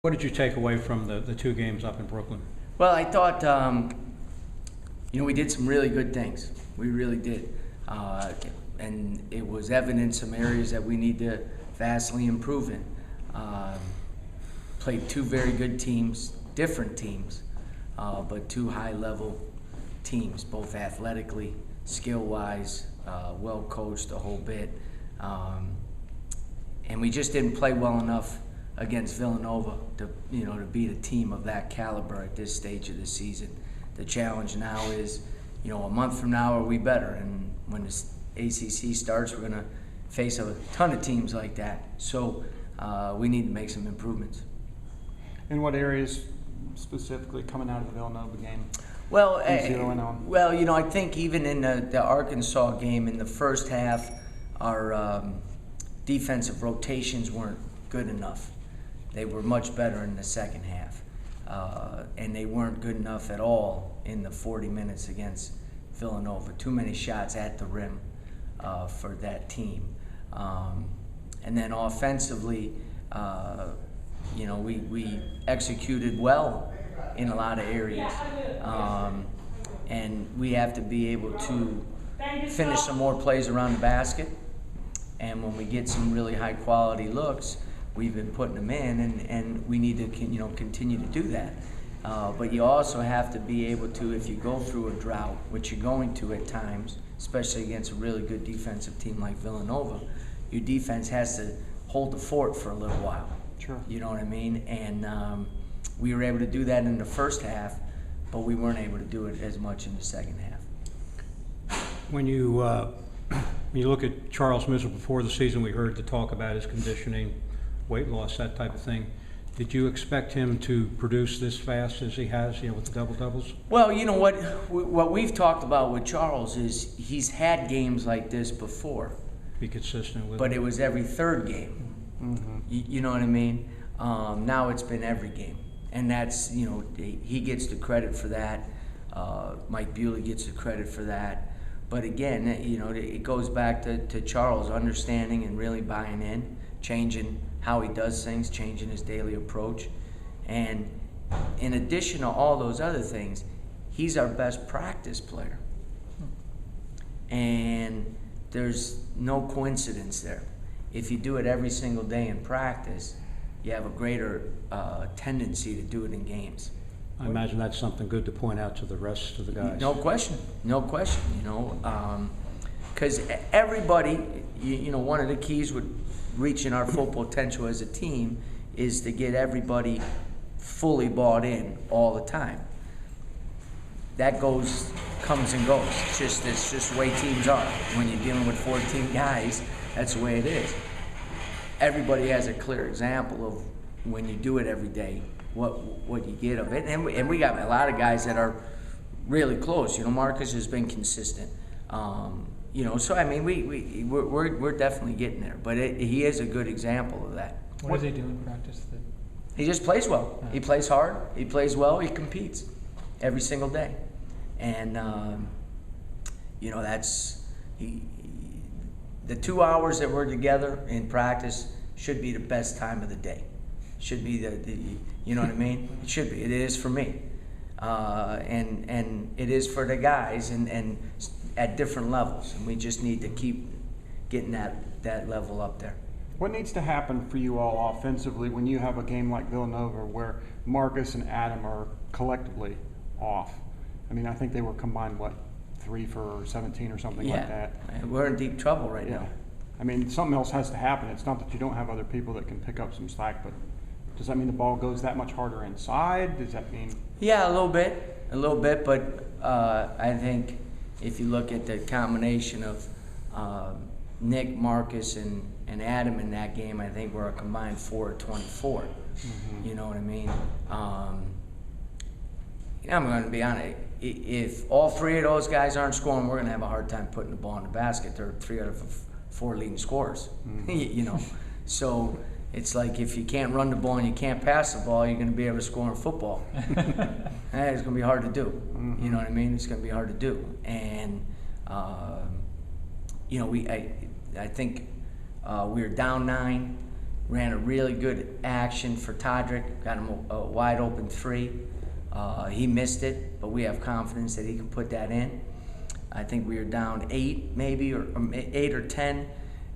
What did you take away from the two games up in Brooklyn? Well, I thought, we did some really good things. We really did. And it was evident some areas that we need to vastly improve in. Played two very good teams, different teams, but two high-level teams, both athletically, skill-wise, well-coached, the whole bit. And we just didn't play well enough against Villanova to beat a team of that caliber at this stage of the season. The challenge now is, a month from now, are we better? And when the ACC starts, we're going to face a ton of teams like that. So we need to make some improvements. In what areas specifically coming out of the Villanova game? Well, I think even in the Arkansas game in the first half, our defensive rotations weren't good enough. They were much better in the second half, and they weren't good enough at all in the 40 minutes against Villanova. Too many shots at the rim for that team. And then offensively, we executed well in a lot of areas, and we have to be able to finish some more plays around the basket. And when we get some really high quality looks, we've been putting them in, and we need to continue to do that. But you also have to be able to, if you go through a drought, which you're going to at times, especially against a really good defensive team like Villanova, your defense has to hold the fort for a little while. Sure. You know what I mean? And we were able to do that in the first half, but we weren't able to do it as much in the second half. When you look at Charles Mitchell before the season, we heard the talk about his conditioning, weight loss, that type of thing. Did you expect him to produce this fast as he has, with the double-doubles? Well, what we've talked about with Charles is he's had games like this before. Be consistent with but it. It was every third game. Mm-hmm. You know what I mean? Now it's been every game. And that's, he gets the credit for that. Mike Bewley gets the credit for that. But again, it goes back to Charles understanding and really buying in, changing how he does things, changing his daily approach. And in addition to all those other things, he's our best practice player. And there's no coincidence there. If you do it every single day in practice, you have a greater tendency to do it in games. I imagine that's something good to point out to the rest of the guys. No question, because everybody, one of the keys with reaching our full potential as a team is to get everybody fully bought in all the time. That comes and goes. It's just the way teams are. When you're dealing with 14 guys, that's the way it is. Everybody has a clear example of when you do it every day, what you get of it. And we got a lot of guys that are really close. Marcus has been consistent. So I mean, we're definitely getting there. But he is a good example of that. What does he do in practice? He just plays well. He plays hard. He plays well. He competes every single day. And that's the 2 hours that we're together in practice should be the best time of the day. Should be you know what I mean? It should be. It is for me, and it is for the guys, and at different levels. And we just need to keep getting that level up there. What needs to happen for you all offensively when you have a game like Villanova where Marcus and Adam are collectively off? I mean, I think they were combined, 3 for 17 or something like that. We're in deep trouble right now. I mean, something else has to happen. It's not that you don't have other people that can pick up some slack, but does that mean the ball goes that much harder inside? Does that mean? Yeah, a little bit, but I think if you look at the combination of Nick, Marcus, and Adam in that game, I think we're a combined 4 of 24. Mm-hmm. You know what I mean? I'm going to be honest. If all 3 of those guys aren't scoring, we're going to have a hard time putting the ball in the basket. They're 3 out of 4 leading scorers. Mm-hmm. So it's like if you can't run the ball and you can't pass the ball, you're going to be able to score in football. It's going to be hard to do. Mm-hmm. You know what I mean? It's going to be hard to do. And I think we were down 9. ran a really good action for Todrick, got him a wide open 3. He missed it, but we have confidence that he can put that in. I think we were down 8 maybe, or 8 or 10,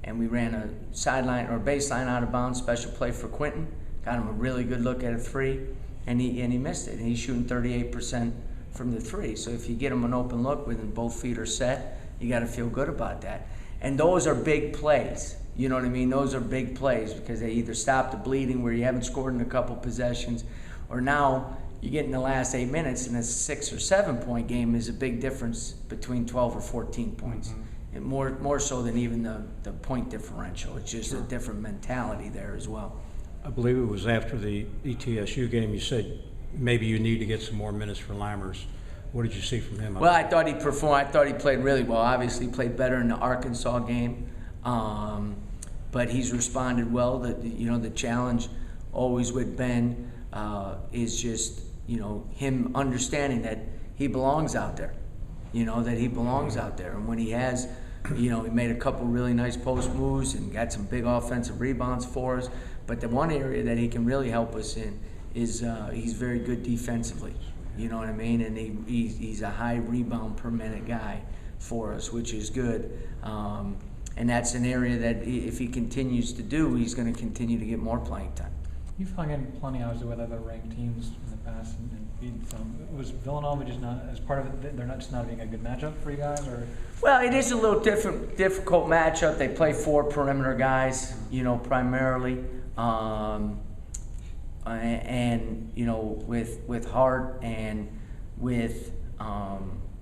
and we ran a sideline or baseline out of bounds special play for Quentin. Got him a really good look at a 3, and he missed it. And he's shooting 38% from the 3. So if you get him an open look when both feet are set, you got to feel good about that. And those are big plays. You know what I mean? Those are big plays because they either stop the bleeding where you haven't scored in a couple possessions, or now you get in the last 8 minutes and a 6 or 7 point game is a big difference between 12 or 14 points. Mm-hmm. And more so than even the point differential. It's just a different mentality there as well. I believe it was after the ETSU game you said maybe you need to get some more minutes for Lammers. What did you see from him? Well, I thought he performed. I thought he played really well. Obviously, he played better in the Arkansas game, but he's responded well. The challenge always with Ben is just him understanding that he belongs out there. That he belongs out there, and when he has, he made a couple really nice post moves and got some big offensive rebounds for us. But the one area that he can really help us in is he's very good defensively. You know what I mean? And he's a high rebound per minute guy for us, which is good. And that's an area that if he continues to do, he's going to continue to get more playing time. You've hung in plenty, obviously, with other ranked teams in the past and beaten some. Was Villanova just not, as part of it, they're not just not being a good matchup for you guys? Or? Well, it is a little difficult matchup. They play 4 perimeter guys, primarily. And with Hart and with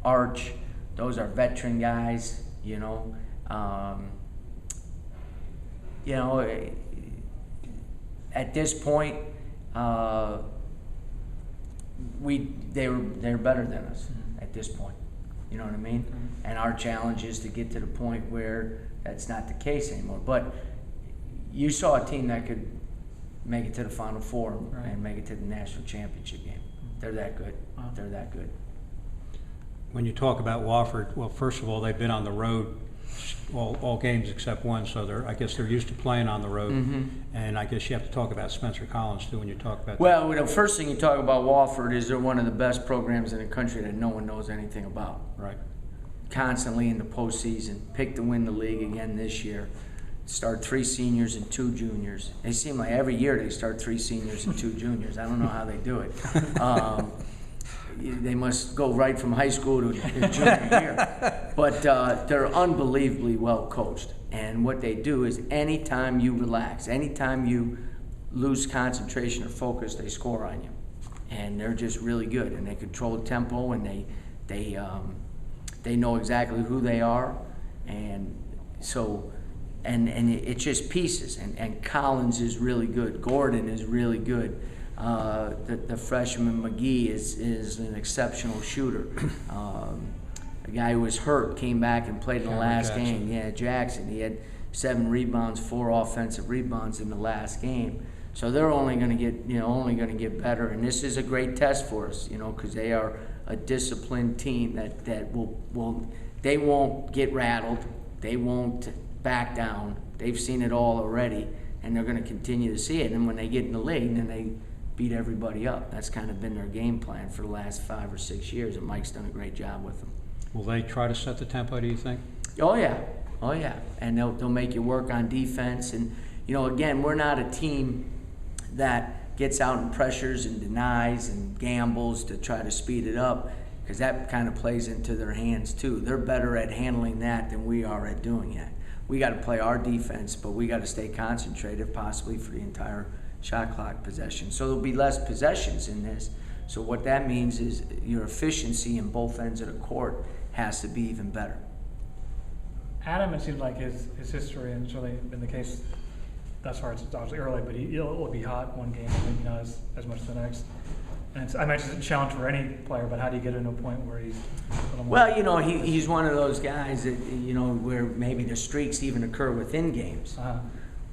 Arch, those are veteran guys. At this point, they're better than us at this point. You know what I mean? Mm-hmm. And our challenge is to get to the point where that's not the case anymore. But you saw a team that could make it to the Final Four and make it to the national championship game. They're that good. Wow. They're that good. When you talk about Wofford, well, first of all, they've been on the road all games except one, so I guess they're used to playing on the road. Mm-hmm. And I guess you have to talk about Spencer Collins too when you talk about. Well, the first thing you talk about Wofford is they're one of the best programs in the country that no one knows anything about. Right. Constantly in the postseason, picked to win the league again this year. Start 3 seniors and 2 juniors. They seem like every year they start 3 seniors and 2 juniors. I don't know how they do it. They must go right from high school to junior year. But they're unbelievably well coached. And what they do is anytime you relax, anytime you lose concentration or focus, they score on you. And they're just really good. And they control tempo, and they know exactly who they are. And so, and it's just pieces. And Collins is really good. Gordon is really good. The freshman McGee is an exceptional shooter. The guy who was hurt came back and played in the last game. Yeah, Jackson. He had 7 rebounds, 4 offensive rebounds in the last game. So they're only going to get better. And this is a great test for us, because they are a disciplined team that they won't get rattled. They won't back down. They've seen it all already, and they're going to continue to see it. And when they get in the league, then they beat everybody up. That's kind of been their game plan for the last 5 or 6 years, and Mike's done a great job with them. Will they try to set the tempo, do you think? Oh yeah, and they'll make you work on defense. And again, we're not a team that gets out and pressures and denies and gambles to try to speed it up, because that kind of plays into their hands too. They're better at handling that than we are at doing it. We got to play our defense, but we got to stay concentrated, possibly for the entire shot clock possession. So there'll be less possessions in this. So what that means is your efficiency in both ends of the court has to be even better. Adam, it seems like his history, and it's really been the case thus far. It's obviously early, but he'll be hot one game, maybe not as much the next. And I imagine it's a challenge for any player, but how do you get into a point where he's a little more... Well, he's one of those guys that, where maybe the streaks even occur within games.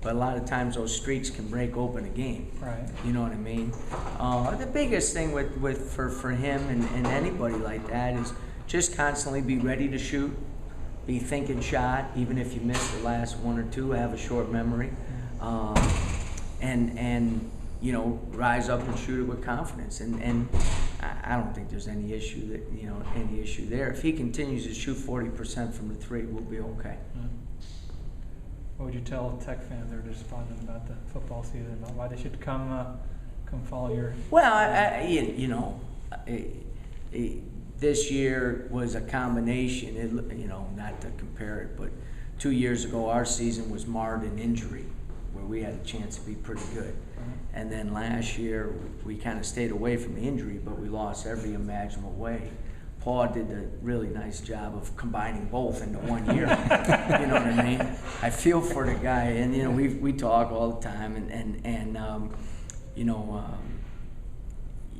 But a lot of times those streaks can break open a game. Right. You know what I mean? The biggest thing for him and anybody like that is just constantly be ready to shoot, be thinking shot, even if you miss the last 1 or 2, have a short memory. and you know, rise up and shoot it with confidence. And I don't think there's any issue that, you know, any issue there. If he continues to shoot 40% from the three, we'll be okay. What would you tell Tech fans that are despondent about the football season, about why they should come follow your? Well, you know, this year was a combination. You know, not to compare it, but 2 years ago our season was marred in injury, where we had a chance to be pretty good. And then last year we kind of stayed away from the injury, but we lost every imaginable way. Paul did a really nice job of combining both into 1 year. You know what I mean? I feel for the guy, and you know, we talk all the time, and you know,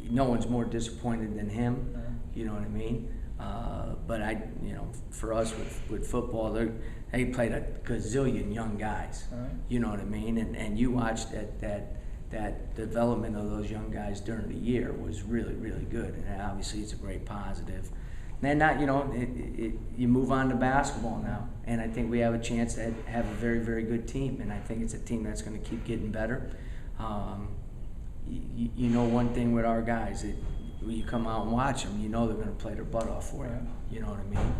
no one's more disappointed than him. You know what I mean? But you know, for us with football, they played a gazillion young guys. You know what I mean? And you watched that development of those young guys during the year was really, really good. And obviously it's a great positive. And now, you know, you move on to basketball now. And I think we have a chance to have a very, very good team. And I think it's a team that's going to keep getting better. You know one thing with our guys, when you come out and watch them, you know they're going to play their butt off for you. You know what I mean?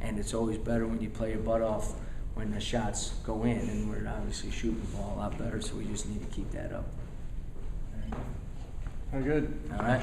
And it's always better when you play your butt off when the shots go in, and we're obviously shooting the ball a lot better, so we just need to keep that up. Very good. All right?